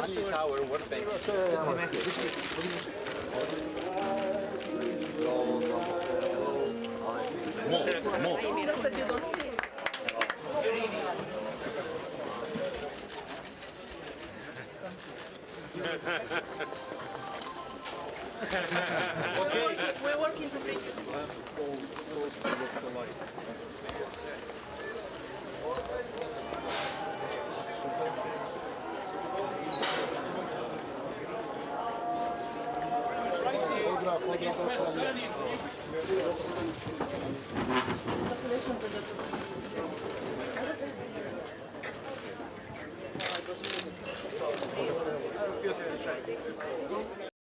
Honey sour, what do you think? Just that you don't see it. We're working to bring it. Pozdrav, pozdrav.